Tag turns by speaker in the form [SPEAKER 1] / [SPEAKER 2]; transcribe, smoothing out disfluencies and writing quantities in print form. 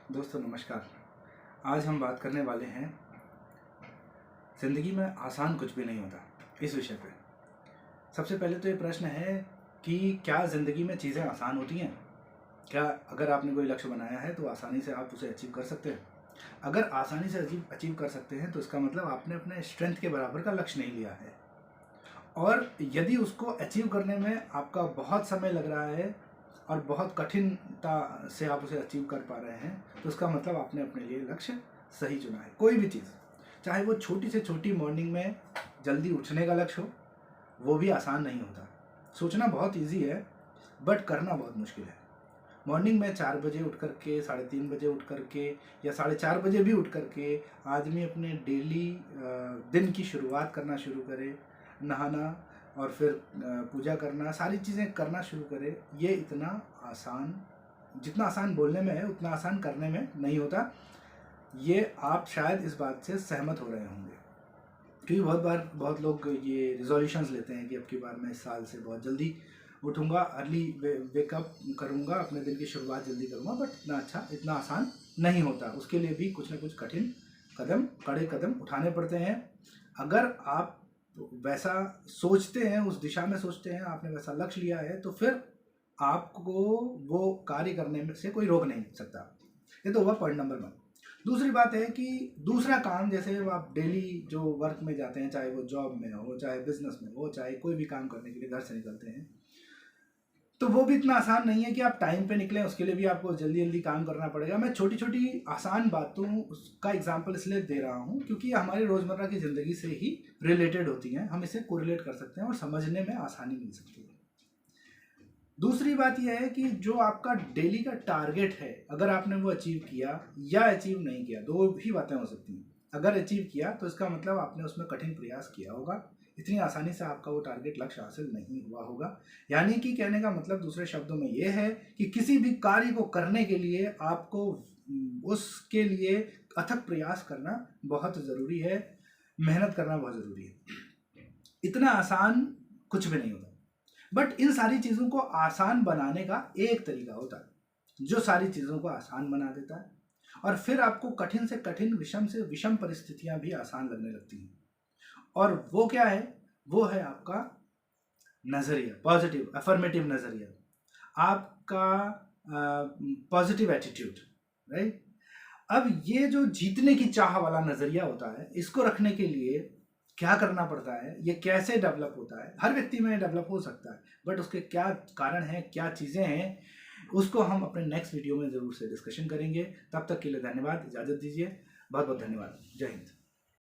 [SPEAKER 1] दोस्तों नमस्कार। आज हम बात करने वाले हैं ज़िंदगी में आसान कुछ भी नहीं होता इस विषय पे। सबसे पहले तो ये प्रश्न है कि क्या ज़िंदगी में चीज़ें आसान होती हैं? क्या अगर आपने कोई लक्ष्य बनाया है तो आसानी से आप उसे अचीव कर सकते हैं? अगर आसानी से अचीव कर सकते हैं तो इसका मतलब आपने अपने स्ट्रेंथ के बराबर का लक्ष्य नहीं लिया है। और यदि उसको अचीव करने में आपका बहुत समय लग रहा है और बहुत कठिनता से आप उसे अचीव कर पा रहे हैं तो उसका मतलब आपने अपने लिए लक्ष्य सही चुना है। कोई भी चीज़, चाहे वो छोटी से छोटी मॉर्निंग में जल्दी उठने का लक्ष्य हो, वो भी आसान नहीं होता। सोचना बहुत इजी है बट करना बहुत मुश्किल है। मॉर्निंग में 4 बजे उठ करके, 3:30 बजे उठ करके या 4:30 बजे भी उठ करके आदमी अपने डेली दिन की शुरुआत करना शुरू करे, नहाना और फिर पूजा करना, सारी चीज़ें करना शुरू करे। ये इतना आसान, जितना आसान बोलने में है उतना आसान करने में नहीं होता। ये आप शायद इस बात से सहमत हो रहे होंगे, क्योंकि बहुत बार बहुत लोग ये रिजोल्यूशंस लेते हैं कि अब की बार मैं इस साल से बहुत जल्दी उठूँगा, अर्ली वेकअप करूँगा, अपने दिन की शुरुआत जल्दी करूँगा। बट इतना आसान नहीं होता। उसके लिए भी कुछ ना कुछ कड़े कदम उठाने पड़ते हैं। अगर आप वैसा सोचते हैं, उस दिशा में सोचते हैं, आपने वैसा लक्ष्य लिया है, तो फिर आपको वो कार्य करने में से कोई रोक नहीं सकता। ये तो हुआ पॉइंट नंबर 1। दूसरी बात है कि दूसरा काम, जैसे आप डेली जो वर्क में जाते हैं, चाहे वो जॉब में हो, चाहे बिजनेस में हो, चाहे कोई भी काम करने के लिए घर से निकलते हैं, तो वो भी इतना आसान नहीं है कि आप टाइम पे निकलें। उसके लिए भी आपको जल्दी जल्दी काम करना पड़ेगा। मैं छोटी छोटी आसान बातों का एग्जाम्पल इसलिए दे रहा हूँ क्योंकि हमारी रोज़मर्रा की ज़िंदगी से ही रिलेटेड होती हैं। हम इसे कोरिलेट कर सकते हैं और समझने में आसानी मिल सकती है। दूसरी बात यह है कि जो आपका डेली का टारगेट है, अगर आपने वो अचीव किया या अचीव नहीं किया, दो ही बातें हो सकती हैं। अगर अचीव किया तो इसका मतलब आपने उसमें कठिन प्रयास किया होगा, इतनी आसानी से आपका वो टारगेट लक्ष्य हासिल नहीं हुआ होगा। यानी कि कहने का मतलब दूसरे शब्दों में ये है कि किसी भी कार्य को करने के लिए आपको उसके लिए अथक प्रयास करना बहुत ज़रूरी है, मेहनत करना बहुत ज़रूरी है। इतना आसान कुछ भी नहीं होता। बट इन सारी चीज़ों को आसान बनाने का एक तरीका होता है जो सारी चीज़ों को आसान बना देता है, और फिर आपको कठिन से कठिन, विषम से विषम परिस्थितियां भी आसान लगने लगती हैं। और वो क्या है? वो है आपका नज़रिया, पॉजिटिव अफर्मेटिव नज़रिया, आपका पॉजिटिव एटीट्यूड, राइट? अब ये जो जीतने की चाह वाला नज़रिया होता है, इसको रखने के लिए क्या करना पड़ता है, ये कैसे डेवलप होता है? हर व्यक्ति में डेवलप हो सकता है, बट उसके क्या कारण हैं, क्या चीज़ें हैं, उसको हम अपने नेक्स्ट वीडियो में ज़रूर से डिस्कशन करेंगे। तब तक के लिए धन्यवाद, इजाज़त दीजिए। बहुत बहुत धन्यवाद। जय हिंद।